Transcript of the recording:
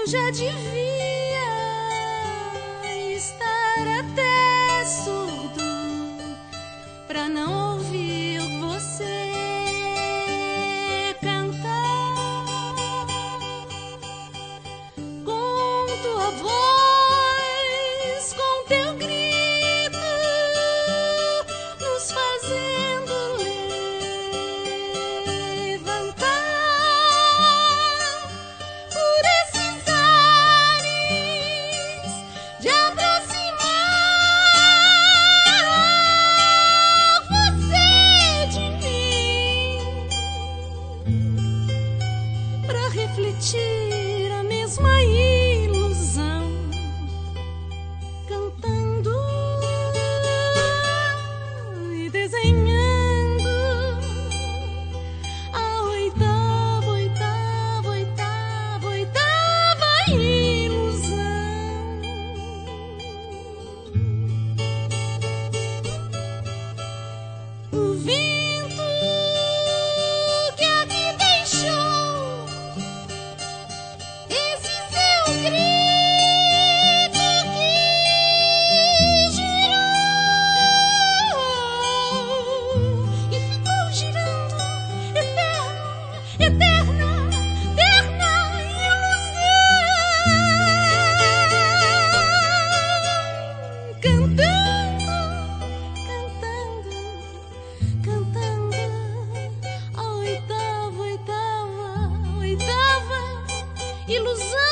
já devia estar até surdo pra não ouvir você cantar com tua voz, com teu grito, nos fazendo levantar por esses ares de aproximar você de mim, pra refletir a mesma ilusão, cantando e desenhando a oitava, oitava, oitava, oitava ilusão. O vento que aqui deixou esse seu grito que girou e ficou girando, eterno, eterna, eterna ilusão, cantando, cantando, cantando a oitava, oitava, oitava ilusão.